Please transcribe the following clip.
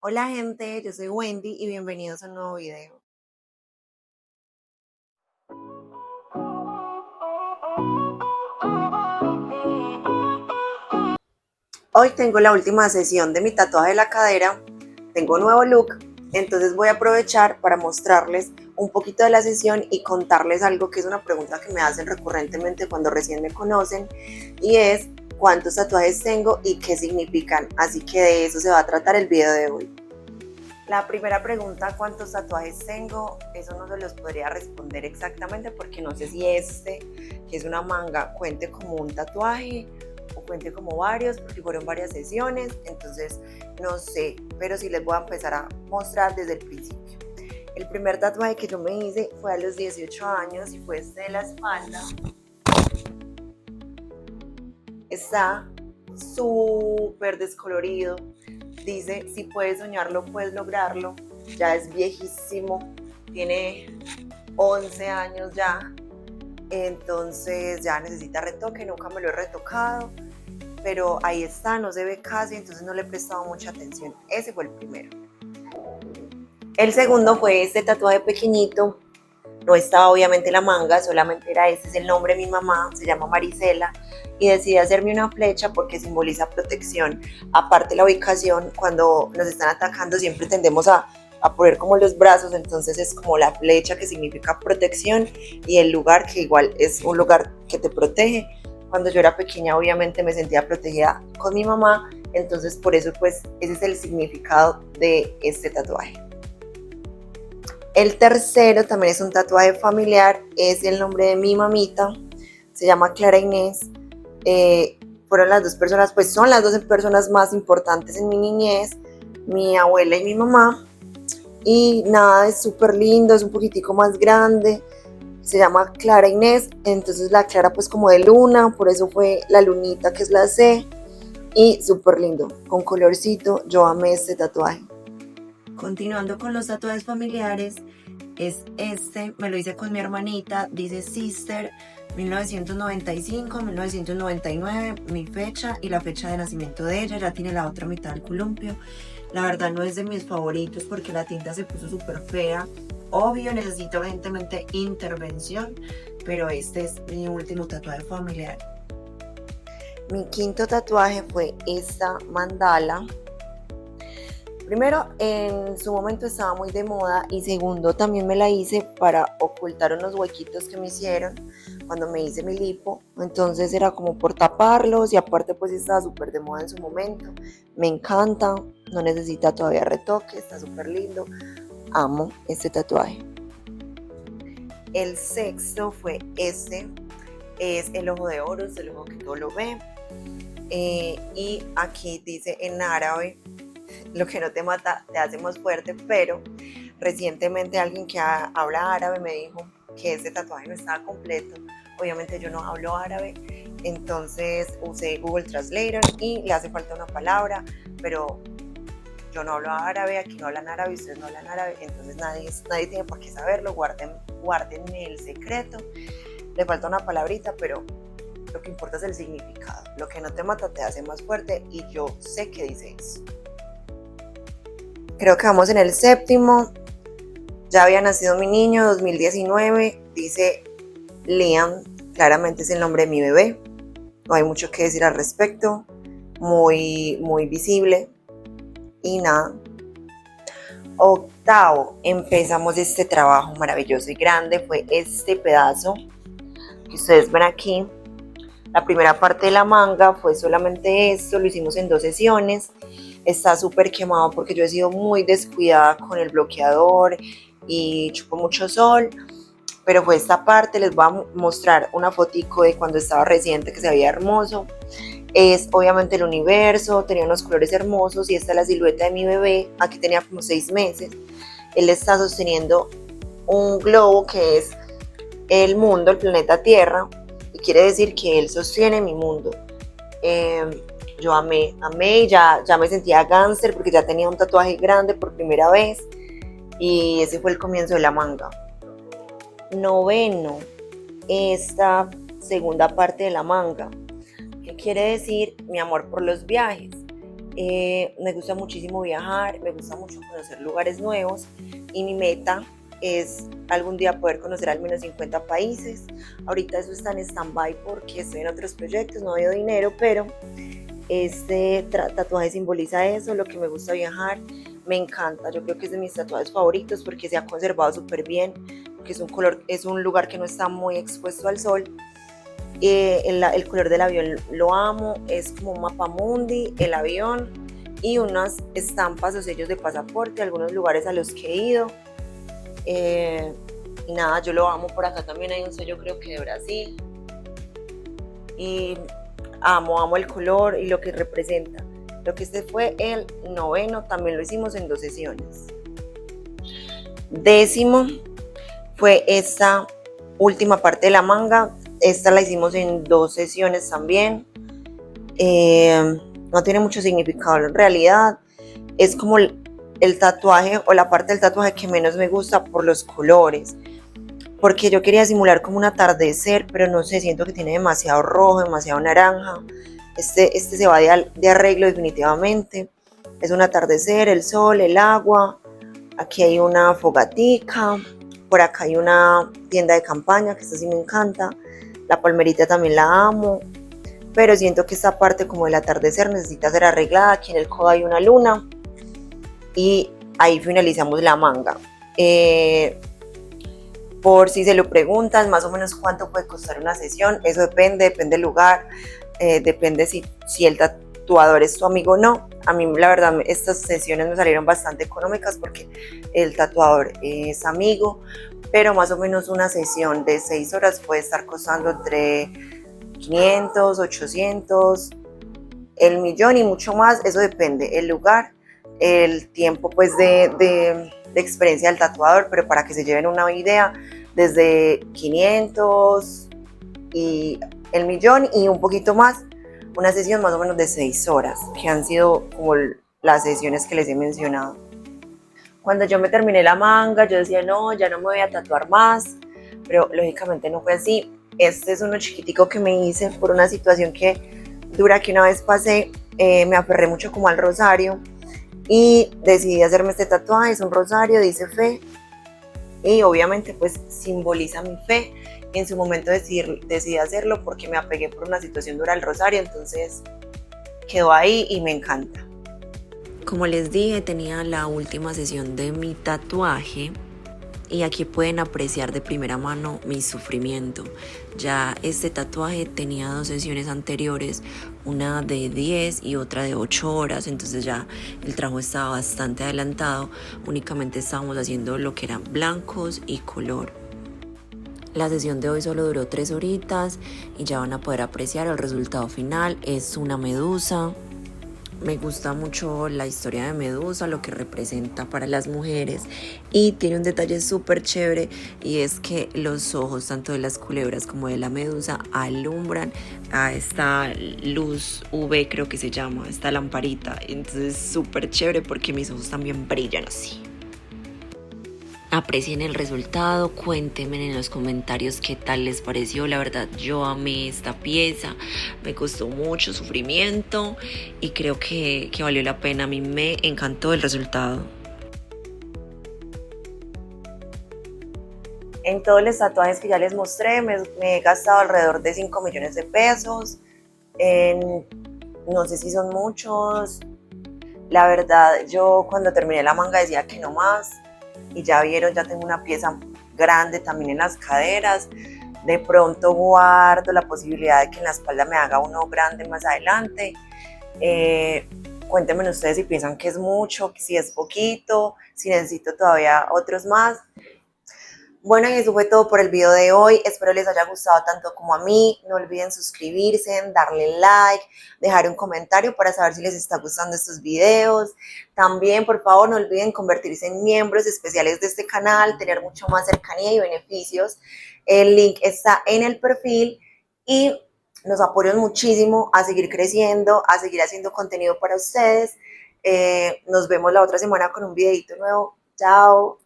Hola gente, yo soy Wendy y bienvenidos a un nuevo video. Hoy tengo la última sesión de mi tatuaje de la cadera, tengo un nuevo look, entonces voy a aprovechar para mostrarles un poquito de la sesión y contarles algo que es una pregunta que me hacen recurrentemente cuando recién me conocen y es cuántos tatuajes tengo y qué significan, así que de eso se va a tratar el video de hoy. La primera pregunta, ¿cuántos tatuajes tengo? Eso no se los podría responder exactamente porque no sé si este, que es una manga, cuente como un tatuaje o cuente como varios, porque fueron varias sesiones, entonces no sé, pero sí les voy a empezar a mostrar desde el principio. El primer tatuaje que yo me hice fue a los 18 años y fue este de la espalda. Está súper descolorido. Dice, si puedes soñarlo, puedes lograrlo. Ya es viejísimo, tiene 11 años ya, entonces ya necesita retoque, nunca me lo he retocado, pero ahí está, no se ve casi, entonces no le he prestado mucha atención. Ese fue el primero. El segundo fue este tatuaje pequeñito, no estaba obviamente la manga, solamente era este, es el nombre de mi mamá, se llama Marisela, y decidí hacerme una flecha porque simboliza protección. Aparte la ubicación, cuando nos están atacando siempre tendemos a poner como los brazos, entonces es como la flecha que significa protección y el lugar que igual es un lugar que te protege. Cuando yo era pequeña obviamente me sentía protegida con mi mamá, entonces por eso pues ese es el significado de este tatuaje. El tercero también es un tatuaje familiar, es el nombre de mi mamita, se llama Clara Inés. Fueron las dos personas, pues son las dos personas más importantes en mi niñez, mi abuela y mi mamá. Y nada, es súper lindo, es un poquitico más grande, se llama Clara Inés, entonces la Clara pues como de luna, por eso fue la lunita que es la C, y súper lindo, con colorcito, yo amé este tatuaje. Continuando con los tatuajes familiares, es este, me lo hice con mi hermanita, dice Sister 1995-1999, mi fecha y la fecha de nacimiento de ella, ya tiene la otra mitad del columpio. La verdad no es de mis favoritos porque la tinta se puso súper fea, obvio necesito urgentemente intervención, pero este es mi último tatuaje familiar. Mi quinto tatuaje fue esta mandala. Primero, en su momento estaba muy de moda y segundo, también me la hice para ocultar unos huequitos que me hicieron cuando me hice mi lipo. Entonces era como por taparlos y aparte pues estaba súper de moda en su momento. Me encanta, no necesita todavía retoque, está súper lindo. Amo este tatuaje. El sexto fue este, es el ojo de oro, es el ojo que todo lo ve. Y aquí dice en árabe, lo que no te mata te hace más fuerte, pero recientemente alguien que habla árabe me dijo que ese tatuaje no estaba completo. Obviamente yo no hablo árabe, entonces usé Google Translator y le hace falta una palabra, pero yo no hablo árabe, aquí no hablan árabe, ustedes no hablan árabe, entonces nadie tiene por qué saberlo, guárdenme el secreto. Le falta una palabrita, pero lo que importa es el significado. Lo que no te mata te hace más fuerte y yo sé que dice eso. Creo que vamos en el séptimo. Ya había nacido mi niño, 2019, dice Liam, claramente es el nombre de mi bebé. No hay mucho que decir al respecto, muy visible. Y nada. Octavo, empezamos este trabajo maravilloso y grande, fue este pedazo que ustedes ven aquí. La primera parte de la manga fue solamente esto, lo hicimos en 2 sesiones. Está súper quemado porque yo he sido muy descuidada con el bloqueador y chupo mucho sol, pero fue esta parte. Les voy a mostrar una fotico de cuando estaba reciente que se veía hermoso. Es obviamente el universo, tenía unos colores hermosos y esta es la silueta de mi bebé. Aquí tenía como 6 meses. Él está sosteniendo un globo que es el mundo, el planeta Tierra, y quiere decir que él sostiene mi mundo. Yo amé y ya me sentía gánster porque ya tenía un tatuaje grande por primera vez y ese fue el comienzo de la manga. Noveno, esta segunda parte de la manga, que quiere decir mi amor por los viajes. Me gusta muchísimo viajar, me gusta mucho conocer lugares nuevos y mi meta es algún día poder conocer al menos 50 países. Ahorita eso está en stand-by porque estoy en otros proyectos, no veo dinero, pero este tatuaje simboliza eso, lo que me gusta viajar. Me encanta, yo creo que es de mis tatuajes favoritos porque se ha conservado súper bien, porque es un lugar que no está muy expuesto al sol. El color del avión lo amo, es como un mapamundi, el avión y unas estampas o sellos de pasaporte, algunos lugares a los que he ido. Y nada, yo lo amo. Por acá también hay un sello, creo que de Brasil. Y amo el color y lo que representa. Lo que este fue el 9º, también lo hicimos en 2 sesiones. 10º fue esta última parte de la manga. Esta la hicimos en 2 sesiones también. No tiene mucho significado en realidad. Es como el tatuaje o la parte del tatuaje que menos me gusta por los colores. Porque yo quería simular como un atardecer, pero no sé, siento que tiene demasiado rojo, demasiado naranja. Este se va de arreglo definitivamente. Es un atardecer, el sol, el agua. Aquí hay una fogatica. Por acá hay una tienda de campaña, que esta sí me encanta. La palmerita también la amo. Pero siento que esta parte como del atardecer necesita ser arreglada. Aquí en el codo hay una luna. Y ahí finalizamos la manga. Por si se lo preguntan, más o menos cuánto puede costar una sesión, eso depende del lugar, depende si el tatuador es tu amigo o no. A mí la verdad estas sesiones me salieron bastante económicas porque el tatuador es amigo, pero más o menos una sesión de 6 horas puede estar costando entre 500, 800, el millón y mucho más. Eso depende el lugar, el tiempo pues de experiencia del tatuador, pero para que se lleven una idea, desde 500 y el millón y un poquito más, una sesión más o menos de 6 horas, que han sido como las sesiones que les he mencionado. Cuando yo me terminé la manga, yo decía, no, ya no me voy a tatuar más, pero lógicamente no fue así. Este es uno chiquitico que me hice por una situación dura que una vez pasé. Me aferré mucho como al rosario y decidí hacerme este tatuaje. Es un rosario, dice fe, y obviamente pues simboliza mi fe. Y en su momento decidí hacerlo porque me apegué por una situación dura al rosario, entonces quedó ahí y me encanta. Como les dije, tenía la última sesión de mi tatuaje y aquí pueden apreciar de primera mano mi sufrimiento. Ya este tatuaje tenía 2 sesiones anteriores, una de 10 y otra de 8 horas, entonces ya el trabajo estaba bastante adelantado, únicamente estábamos haciendo lo que eran blancos y color. La sesión de hoy solo duró 3 horitas y ya van a poder apreciar el resultado final. Es una medusa. Me gusta mucho la historia de Medusa, lo que representa para las mujeres, y tiene un detalle súper chévere, y es que los ojos tanto de las culebras como de la medusa alumbran a esta luz UV, creo que se llama, esta lamparita. Entonces súper chévere porque mis ojos también brillan así. Aprecien el resultado, cuéntenme en los comentarios qué tal les pareció. La verdad, yo amé esta pieza, me costó mucho sufrimiento y creo que valió la pena. A mí me encantó el resultado. En todos los tatuajes que ya les mostré me he gastado alrededor de 5 millones de pesos. No sé si son muchos. La verdad, yo cuando terminé la manga decía que no más. Y ya vieron, ya tengo una pieza grande también en las caderas. De pronto guardo la posibilidad de que en la espalda me haga uno grande más adelante. Cuéntenme ustedes si piensan que es mucho, si es poquito, si necesito todavía otros más. Bueno, y eso fue todo por el video de hoy. Espero les haya gustado tanto como a mí. No olviden suscribirse, darle like, dejar un comentario para saber si les está gustando estos videos. También, por favor, no olviden convertirse en miembros especiales de este canal, tener mucho más cercanía y beneficios. El link está en el perfil y nos apoyan muchísimo a seguir creciendo, a seguir haciendo contenido para ustedes. Nos vemos la otra semana con un videito nuevo. Chao.